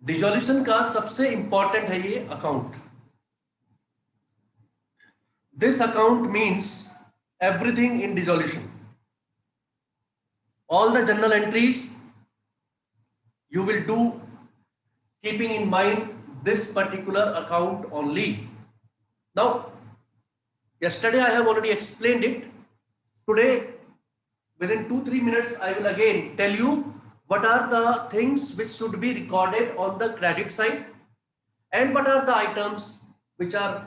Dissolution का सबसे important है ये account. This account means everything in dissolution. All the journal entries you will do keeping in mind this particular account only. Now, yesterday I have already explained it. Today, within 2-3 minutes, I will again tell you what are the things which should be recorded on the credit side and what are the items which are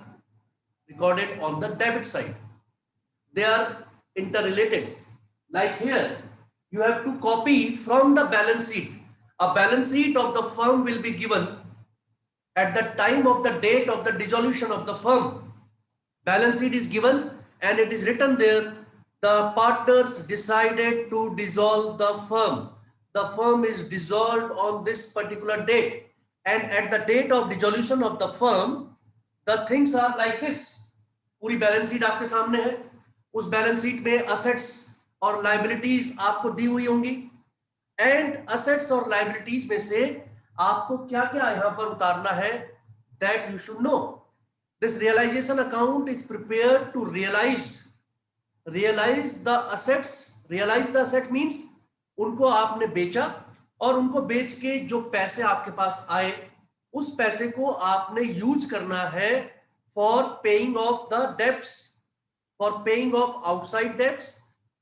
recorded on the debit side. They are interrelated. Like here, you have to copy from the balance sheet. A balance sheet of the firm will be given at the time of the date of the dissolution of the firm. Balance sheet is given and it is written there, the partners decided to dissolve the firm. The firm is dissolved on this particular date, and at the date of dissolution of the firm, the things are like this. पूरी balance sheet आपके सामने है. उस balance sheet में assets और liabilities आपको दी हुई होंगी, एंड असेट्स और लायबिलिटीज में से आपको क्या क्या यहां पर उतारना है, that you should know. This realisation account is prepared to realise the assets. Realise the asset means उनको आपने बेचा और उनको बेच के जो पैसे आपके पास आए, उस पैसे को आपने यूज करना है for paying off the debts, for paying of outside debts,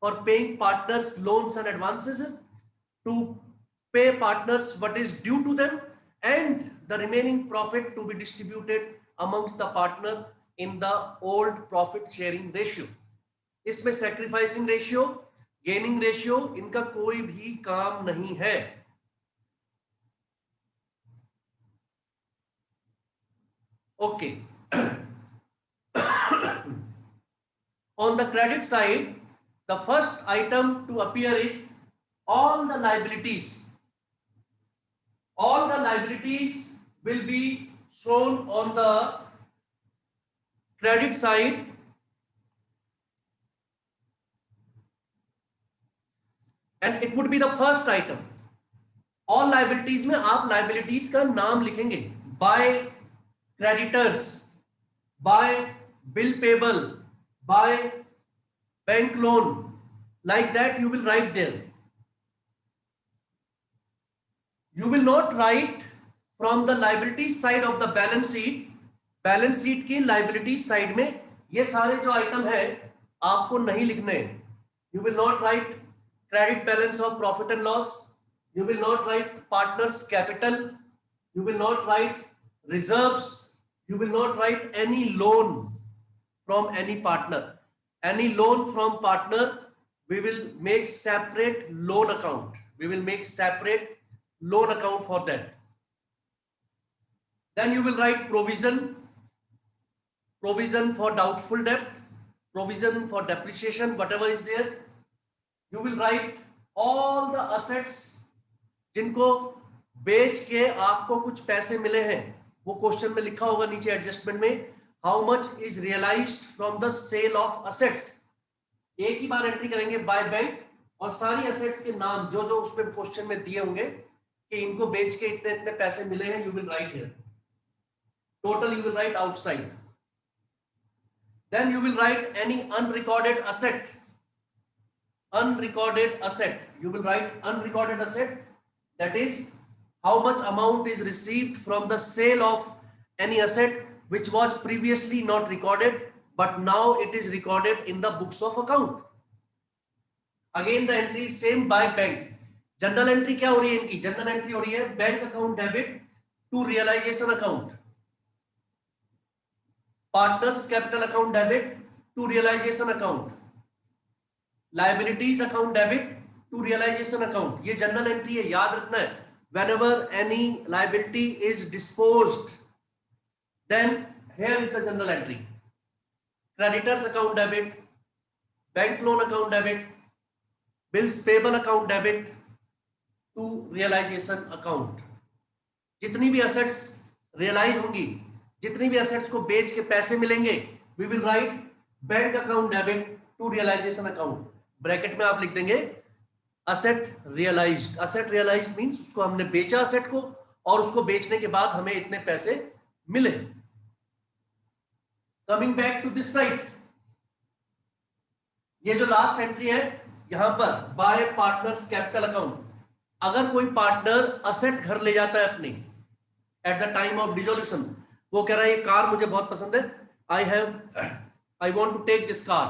for paying partners loans and advances, to pay partners what is due to them, and the remaining profit to be distributed amongst the partner in the old profit sharing ratio. इसमें sacrificing ratio, gaining ratio इनका कोई भी काम नहीं है. Okay. On the credit side, the first item to appear is all the liabilities. All the liabilities will be shown on the credit side, and it would be the first item. All liabilities में आप liabilities का नाम लिखेंगे. By creditors, by bill payable, by bank loan, like that you will write there. You will not write from the liability side of the balance sheet. Balance sheet की liability side में ये सारे जो item है आपको नहीं लिखने. You will not right credit balance of profit and loss, you will not right partners capital, you will not right reserves, you will not right any loan from any partner. Any loan from partner, we will make separate loan account. We will make separate loan account for that. Then you will write provision for doubtful debt, provision for depreciation, whatever is there. You will write all the assets जिनको बेच के आपको कुछ पैसे मिले हैं. वो question में लिखा होगा नीचे एडजस्टमेंट में, how much is realized from the sale of assets. एक ही बार एंट्री करेंगे बाय बैंक, और सारी असेट्स के नाम जो जो उसमें क्वेश्चन में दिए होंगे कि इनको बेच के इतने इतने पैसे मिले हैं, you will write here. Total you will write outside. Then you will write any unrecorded asset. Unrecorded asset, you will write unrecorded asset, that is how much amount is received from the sale of any asset which was previously not recorded but now it is recorded in the books of account. Again the entry is same by bank. Journal entry क्या हो रही है इनकी? Journal entry हो रही है bank account debit to realisation account, partners capital account debit to realisation account, liabilities account debit to realisation account. ये journal entry है, याद रखना है. Whenever any liability is disposed, then here is the journal entry. Creditors account debit, bank loan account debit, bills payable account debit to realization account. जितनी भी assets realize होंगी, जितनी भी assets को बेच के पैसे मिलेंगे, we will write bank account debit to realization account. Bracket में आप लिख देंगे asset realised. Asset realised means उसको हमने बेचा असेट को और उसको बेचने के बाद हमें इतने पैसे मिले। Coming back to this side, ये जो लास्ट एंट्री है यहां पर बाय पार्टनर्स कैपिटल अकाउंट, अगर कोई पार्टनर असेट घर ले जाता है अपनी at the time of dissolution, वो कह रहा है ये कार मुझे बहुत पसंद है, I want to take this car,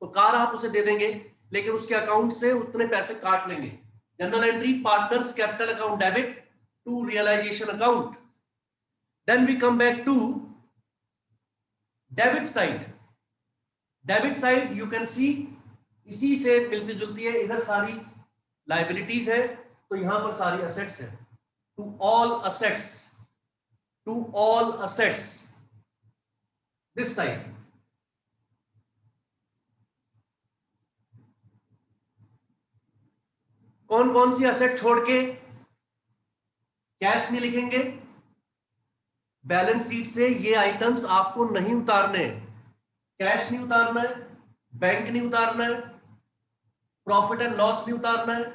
तो कार आप उसे दे देंगे लेकिन उसके अकाउंट से उतने पैसे काट लेंगे। General entry partners capital account debit to realisation account. Then we come back to debit side. Debit side you can see इसी से मिलती जुलती है, इधर सारी लाइबिलिटीज है तो यहां पर सारी असेट्स है। To all assets, to all assets this side. कौन कौन सी असेट छोड़ के कैश नहीं लिखेंगे? बैलेंस शीट से ये आइटम्स आपको नहीं उतारने, कैश नहीं उतारना है, बैंक नहीं उतारना है, प्रॉफिट एंड लॉस नहीं उतारना है,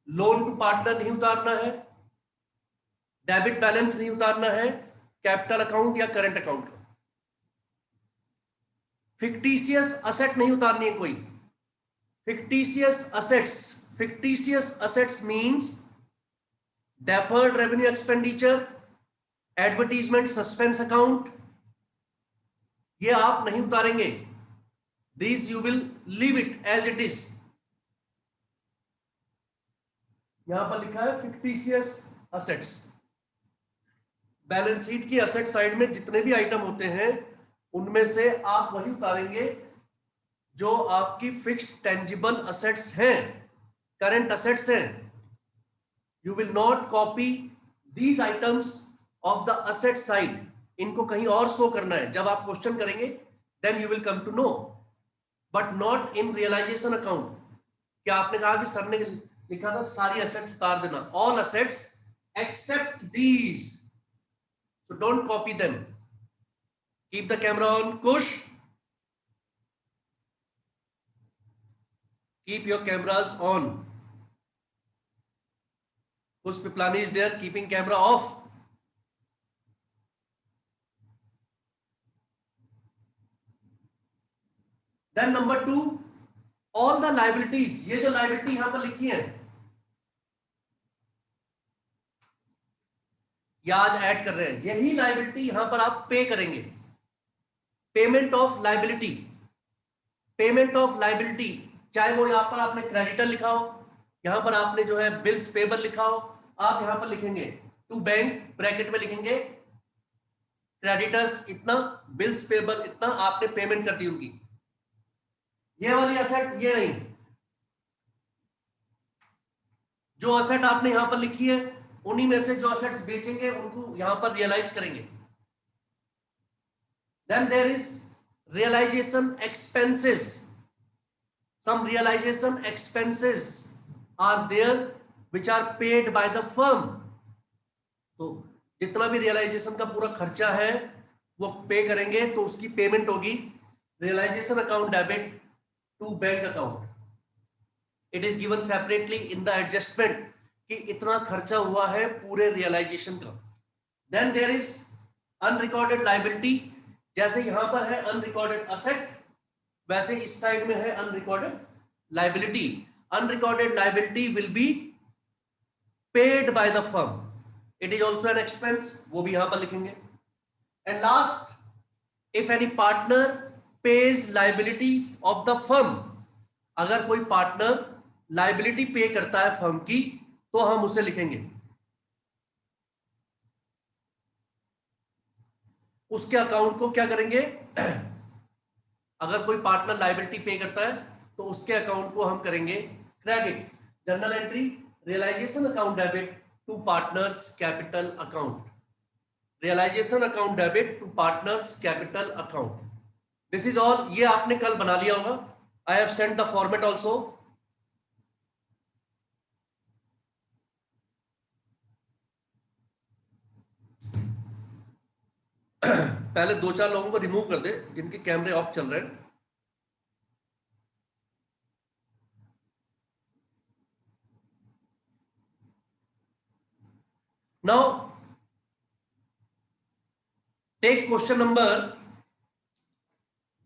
लोन टू पार्टनर नहीं उतारना है, डेबिट बैलेंस नहीं उतारना है, कैपिटल अकाउंट या करंट अकाउंट का। फिक्टिशियस असेट नहीं उतारनी है कोई। Fictitious assets, fictitious assets means deferred revenue expenditure, advertisement suspense account, ये आप नहीं उतारेंगे। This you will leave it as it is. यहां पर लिखा है फिक्टिशियस असेट्स। बैलेंस शीट की असेट साइड में जितने भी आइटम होते हैं उनमें से आप वही उतारेंगे जो आपकी फिक्स्ड टेंजिबल असेट्स हैं, करंट असेट्स हैं। You will not copy these items of the asset side. इनको कहीं और शो करना है, जब आप क्वेश्चन करेंगे then you will come to know, but not in realisation account. क्या आपने कहा कि सर ने लिखा था सारी असेट्स उतार देना, all assets except these, so don't copy them. Keep the camera on, Kush. Keep your cameras on. Kush Piplani is there keeping camera off. Then number 2, all the liabilities, ये जो liability यहां पर लिखी है या आज ऐड कर रहे हैं, यही लाइबिलिटी यहां पर आप पे करेंगे। Payment of liability, payment of liability, चाहे वो यहां पर आपने क्रेडिटर लिखा हो, यहां पर आपने जो है बिल्स पेबल लिखा हो, आप यहां पर लिखेंगे टू बैंक, ब्रैकेट में लिखेंगे क्रेडिटर्स इतना, बिल्स पेबल इतना, आपने पेमेंट कर दी उनकी। ये वाली असेट ये नहीं, जो असेट आपने यहां पर लिखी है उन्हीं में से जो असेट्स बेचेंगे उनको यहां पर रियलाइज करेंगे। Then there is realisation expenses, some realization expenses are there which are paid by the firm। तो जितना भी रियलाइजेशन का पूरा खर्चा है वो पे करेंगे तो उसकी पेमेंट होगी realisation account debit to bank account. It is given separately in the adjustment कि इतना खर्चा हुआ है पूरे रियलाइजेशन का। Then there is unrecorded liability, जैसे यहां पर है अनरिकॉर्डेड असेट वैसे इस साइड में है unrecorded liability. Unrecorded liability will be paid by the firm, it is also an expense, वो भी यहां पर लिखेंगे। And last, if any partner page liability of the firm, अगर कोई पार्टनर लाइबिलिटी पे करता है फर्म की तो हम उसे लिखेंगे, उसके अकाउंट को क्या करेंगे अगर कोई पार्टनर लायबिलिटी पे करता है तो उसके अकाउंट को हम करेंगे credit. Journal entry realisation account debit to partners capital account, realisation account debit to partners capital account. This is all, ये आपने कल बना लिया होगा। I have sent the format also. पहले 2-4 लोगों को रिमूव कर दे जिनके कैमरे ऑफ चल रहे हैं। Now take question number,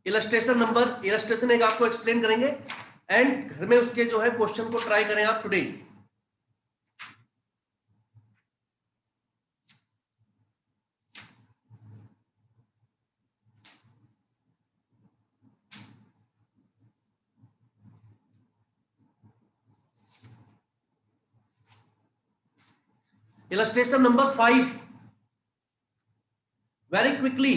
illustration एक आपको एक्सप्लेन करेंगे एंड घर में उसके जो है क्वेश्चन को ट्राई करें आप today. Illustration number 5, very quickly,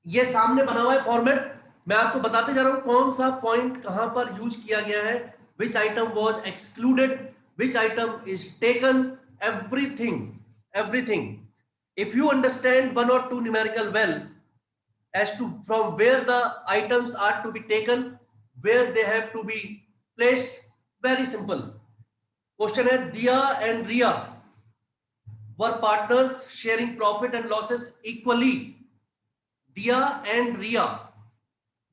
ये सामने बना हुआ है फॉर्मेट, मैं आपको बताते जा रहा हूं कौन सा पॉइंट कहां पर यूज किया गया है, विच item was excluded, which item is taken, everything if you understand one or two numerical well as to from where the items are to be taken, where they have to be placed, very simple question है, Diya and Riya were partners sharing profit and losses equally. Diya and Riya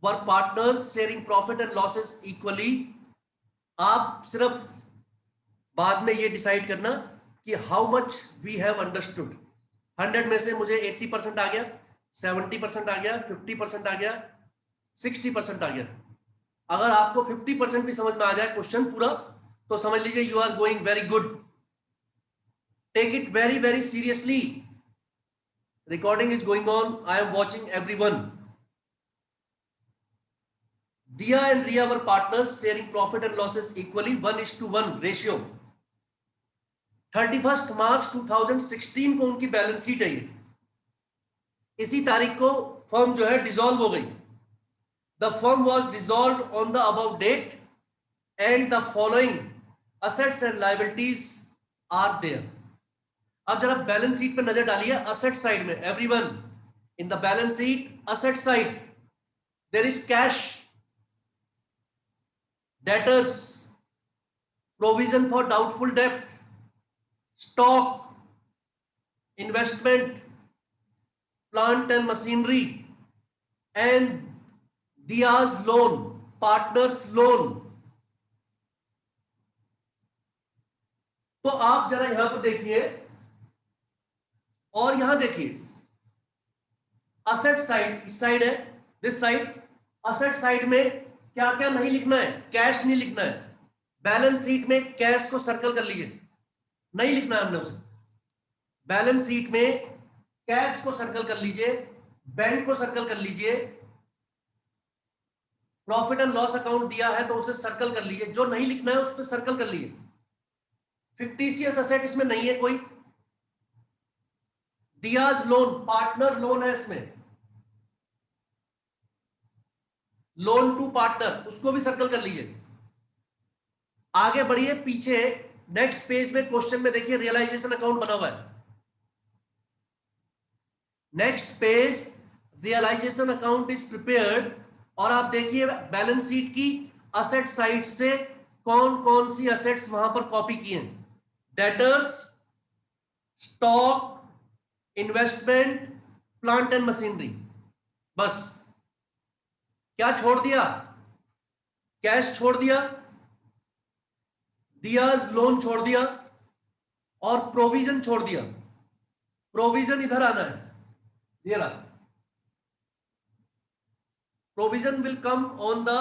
were partners sharing profit and losses equally. आप सिर्फ बाद में ये decide करना कि how much we have understood. 100 में से मुझे 80% आ गया, 70% आ गया, 50% आ गया, 60% आ गया। अगर आपको 50% भी समझ में आ जाए क्वेश्चन पूरा, तो समझ लीजिए you are going very good. Take it very very seriously. Recording is going on, I am watching everyone. Diya and Riya were partners sharing profit and losses equally, 1:1 ratio। 31 मार्च 2016 को उनकी बैलेंस शीट है ये। इसी तारीख को firm जो है dissolve हो गई। The firm was dissolved on the above date and the following assets and liabilities are there. अब जरा बैलेंस शीट पे नजर डालिए, असेट साइड में, everyone in the balance sheet asset side there is cash, debtors, provision for doubtful debt, stock, investment, plant and machinery, and Diya's loan, partner's loan। तो आप जरा यहां पर देखिए और यहां देखिए, असेट साइड इस साइड है, दिस साइड, असेट साइड में क्या क्या नहीं लिखना है, कैश नहीं लिखना है। बैलेंस शीट में कैश को सर्कल कर लीजिए, नहीं लिखना है हमने उसे। बैलेंस शीट में कैश को सर्कल कर लीजिए, बैंक को सर्कल कर लीजिए, प्रॉफिट एंड लॉस अकाउंट दिया है तो उसे सर्कल कर लीजिए, जो नहीं लिखना है उस पर सर्कल कर लीजिए। फिक्टिशियस असेट इसमें नहीं है कोई। दियाज लोन, पार्टनर लोन है इसमें, लोन टू पार्टनर, उसको भी सर्कल कर लीजिए। आगे बढ़िए पीछे, नेक्स्ट पेज में क्वेश्चन में देखिए रियलाइजेशन अकाउंट बना हुआ है। Next page realisation account is prepared, और आप देखिए बैलेंस शीट की असेट साइड से कौन कौन सी असेट्स वहां पर कॉपी किए हैं। Debtors, stock, investment, plant and machinery. बस क्या छोड़ दिया, कैश छोड़ दिया, दियाज लोन छोड़ दिया और प्रोविजन छोड़ दिया। प्रोविजन इधर आना है, ये रहा। Provision will come on the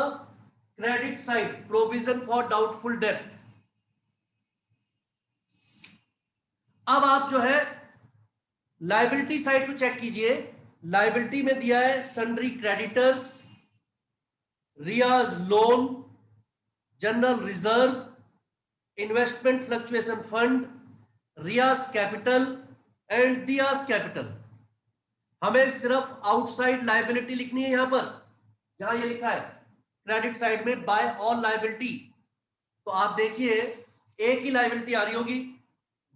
credit side, provision for doubtful debt. अब आप जो है लायबिलिटी साइड को चेक कीजिए। लायबिलिटी में दिया है sundry creditors, Riyaz loan, general reserve, investment fluctuation fund, Riyaz capital and Diyaz capital. हमें सिर्फ आउटसाइड लायबिलिटी लिखनी है यहां पर, जहां ये लिखा है क्रेडिट साइड में बाय ऑल लायबिलिटी। तो आप देखिए एक ही लायबिलिटी आ रही होगी,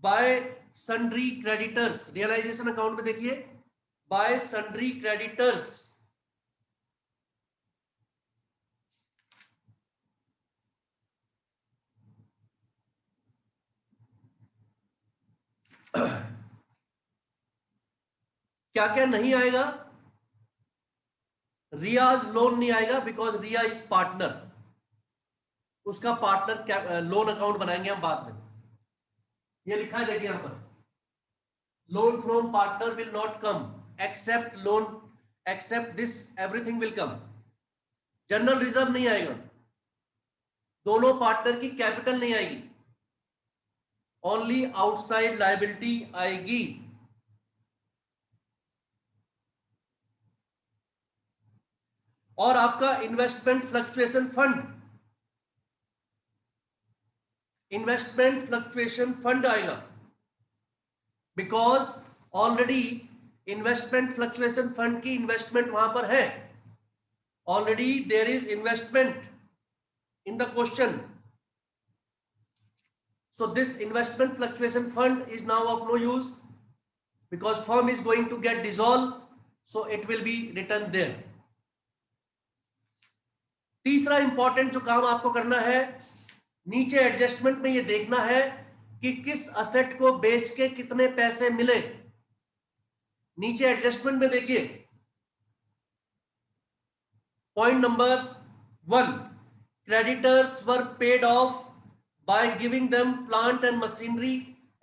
by sundry creditors. Realisation account में देखिए बाय सन्ड्री क्रेडिटर्स। क्या क्या नहीं आएगा, रियाज लोन नहीं आएगा बिकॉज रिया इज पार्टनर, उसका पार्टनर लोन अकाउंट बनाएंगे हम बाद में। ये लिखा है देखिए यहां पर, loan from partner will not come, except loan, except this everything will come. General reserve नहीं आएगा, दोनों पार्टनर की कैपिटल नहीं आएगी, ओनली आउटसाइड लायबिलिटी आएगी. और आपका investment fluctuation fund, investment fluctuation fund आएगा, because already investment fluctuation fund की इन्वेस्टमेंट वहां पर है, already there is investment in the question. So this investment fluctuation fund is now of no use because firm is going to get dissolved, so it will be written there. तीसरा important जो काम आपको करना है, नीचे adjustment में ये देखना है कि किस असेट को बेच के कितने पैसे मिले. नीचे एडजस्टमेंट में देखिए, point number 1, creditors were paid off by giving them plant and machinery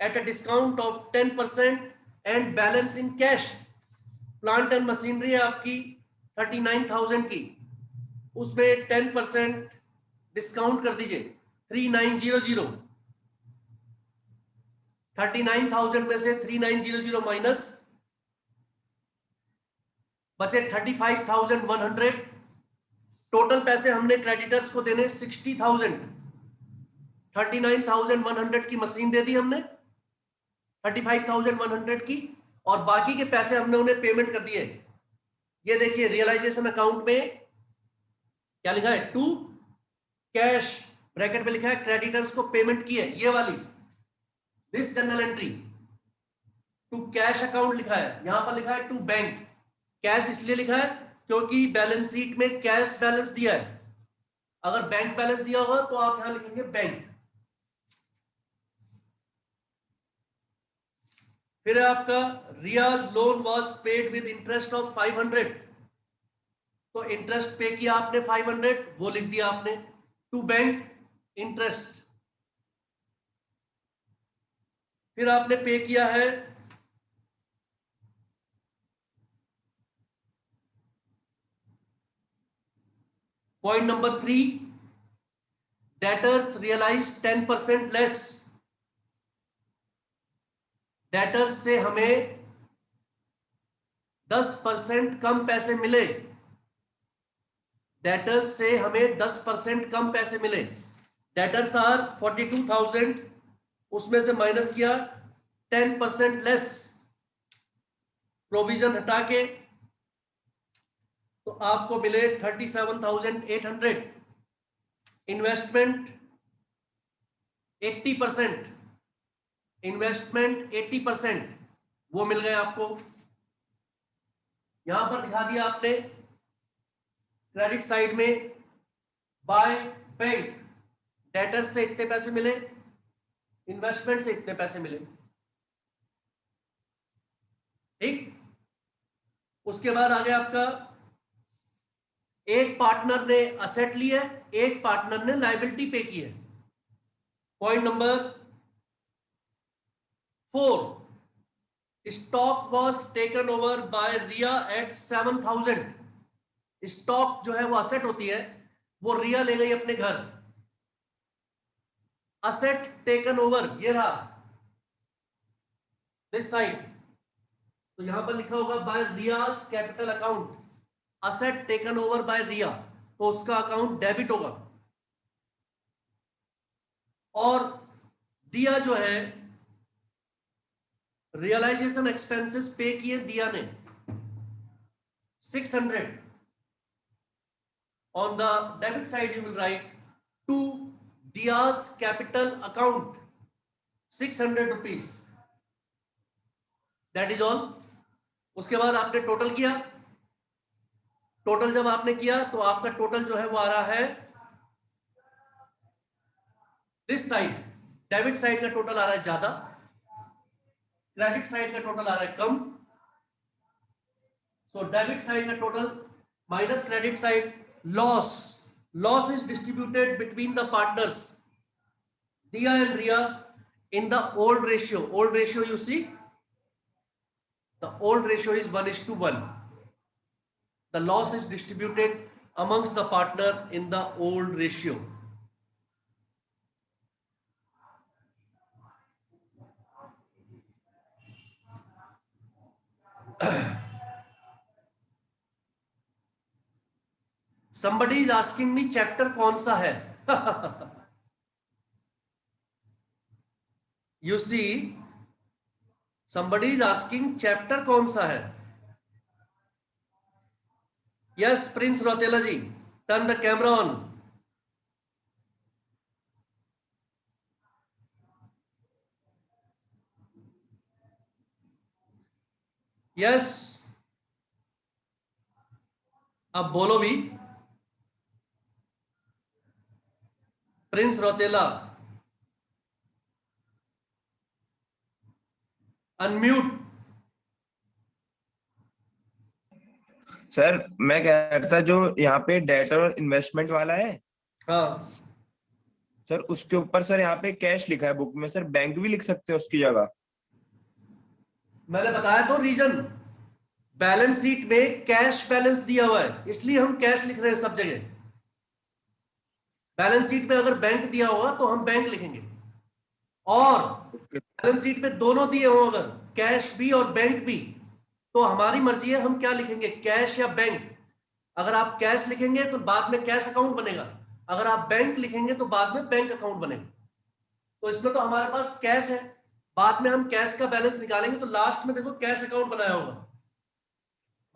at a discount of 10% and balance in cash. Plant and machinery है आपकी 39,000 की, उसमें 10% डिस्काउंट कर दीजिए, 3900. 39,000 में से 3900 माइनस बचे 35,100. टोटल पैसे हमने क्रेडिटर्स को देने 60,000. 39,100 की मशीन दे दी हमने, 35,100 की, और बाकी के पैसे हमने उन्हें पेमेंट कर दिए. ये देखिए रियलाइजेशन अकाउंट में क्या लिखा है, टू कैश, ब्रैकेट में लिखा है क्रेडिटर्स को पेमेंट किए, ये वाली this general entry to cash account लिखा है, यहां पर लिखा है टू बैंक. कैश इसलिए लिखा है क्योंकि बैलेंस शीट में कैश बैलेंस दिया है, अगर बैंक बैलेंस दिया होगा तो आप यहां लिखेंगे बैंक. फिर आपका Riya's loan was paid with interest of 500, तो इंटरेस्ट पे किया आपने 500, वो लिख दिया आपने टू बैंक इंटरेस्ट. फिर आपने पे किया है point number 3, debtors realise 10% less. Debtors से हमें 10% कम पैसे मिले, डेटर्स से हमें 10% कम पैसे मिले. डेटर्स आर 42,000, उसमें से माइनस किया 10% लेस, प्रोविजन हटा के, तो आपको मिले 37,800. इन्वेस्टमेंट 80%, इन्वेस्टमेंट 80% वो मिल गए आपको. यहां पर दिखा दिया आपने क्रेडिट साइड में बाय बैंक, डेटर्स से इतने पैसे मिले, इन्वेस्टमेंट से इतने पैसे मिले. ठीक, उसके बाद आ गया आपका, एक पार्टनर ने असेट लिया, एक पार्टनर ने लायबिलिटी पे की है. Point number 4, stock was taken over by Riya at 7,000. Stock जो है वो असेट होती है, वो रिया ले गई अपने घर. असेट टेकन ओवर ये रहा दिस साइड, तो यहां पर लिखा होगा by Riya's capital account, asset taken over by Riya, तो उसका अकाउंट डेबिट होगा. और दिया जो है रियलाइजेशन एक्सपेंसेस पे किए दिया ने 600. On the debit side you will write to Diya's capital account 600 rupees, that is all. उसके बाद आपने टोटल किया, टोटल जब आपने किया तो आपका टोटल जो है वो आ रहा है दिस साइड, डेबिट साइड का टोटल आ रहा है ज्यादा, क्रेडिट साइड का टोटल आ रहा है कम. सो डेबिट साइड का total minus credit side. Loss, loss is distributed between the partners Diya and Riya in the old ratio. Old ratio you see The old ratio is 1:1. The loss is distributed amongst the partner in the old ratio. Somebody is asking me chapter कौन सा है. You see, somebody is asking chapter कौन सा है. Yes, Prince Rotela ji, turn the camera on. Yes, अब बोलो भी. Prince Rautela, unmute. Sir मैं कह रहा था जो यहाँ पे डेट और इन्वेस्टमेंट वाला है, हाँ, सर उसके ऊपर सर यहाँ पे कैश लिखा है बुक में, सर बैंक भी लिख सकते हैं उसकी जगह. मैंने बताया तो रीजन. बैलेंस शीट में कैश बैलेंस दिया हुआ है, इसलिए हम कैश लिख रहे हैं सब जगह. बैलेंस शीट में अगर बैंक दिया होगा तो हम बैंक लिखेंगे, और बैलेंस शीट में दोनों दिए हो अगर कैश भी और बैंक भी, तो हमारी मर्जी है हम क्या लिखेंगे, कैश या बैंक. अगर आप कैश लिखेंगे तो बाद में कैश अकाउंट बनेगा, अगर आप बैंक लिखेंगे तो बाद में बैंक अकाउंट बनेगा. तो इसमें तो हमारे पास कैश है, बाद में हम कैश का बैलेंस निकालेंगे तो लास्ट में देखो कैश अकाउंट बनाया होगा.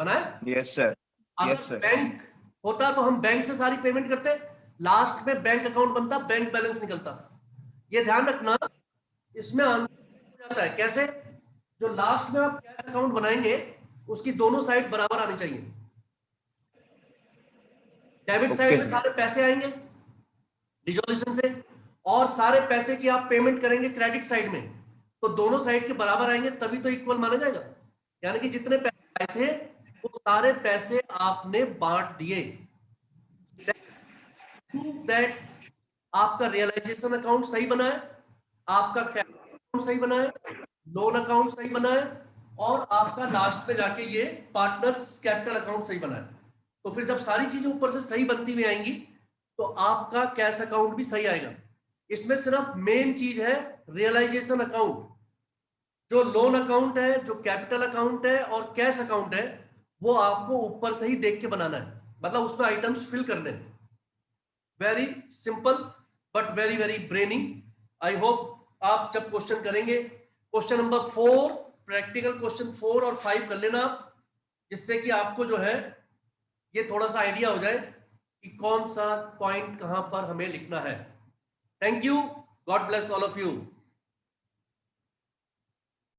बनाया. Yes sir. यस अगर सर. बैंक होता तो हम बैंक से सारी पेमेंट करते, लास्ट में बैंक अकाउंट बनता, बैंक बैलेंस निकलता. ये ध्यान रखना, इसमें अंतर हो जाता है. कैसे? जो लास्ट में आप कैश अकाउंट बनाएंगे उसकी दोनों साइड बराबर आनी चाहिए. डेबिट साइड में सारे पैसे आएंगे डिसोल्यूशन से, और सारे पैसे की आप पेमेंट करेंगे क्रेडिट साइड में, तो दोनों साइड के बराबर आएंगे, तभी तो इक्वल माना जाएगा. यानी कि जितने पैसे आए थे वो सारे पैसे आपने बांट दिए. दैट आपका रियलाइजेशन अकाउंट सही बना है, आपका कैश अकाउंट सही बना है, लोन अकाउंट सही बना है, और आपका लास्ट में जाके ये पार्टनर्स कैपिटल अकाउंट सही बना है. तो फिर जब सारी चीजें ऊपर से सही बनती हुई आएंगी तो आपका कैश अकाउंट भी सही आएगा. इसमें सिर्फ मेन चीज है रियलाइजेशन अकाउंट. जो लोन अकाउंट है, जो कैपिटल अकाउंट है और कैश अकाउंट है, वो आपको ऊपर से ही देख के बनाना है, मतलब उसमें आइटम्स फिल करने हैं. Very simple but very very brainy. I hope आप जब क्वेश्चन करेंगे, क्वेश्चन नंबर 4, प्रैक्टिकल क्वेश्चन 4 और 5 कर लेना आप, जिससे कि आपको जो है ये थोड़ा सा आइडिया हो जाए कि कौन सा पॉइंट कहां पर हमें लिखना है. Thank you. God bless all of you.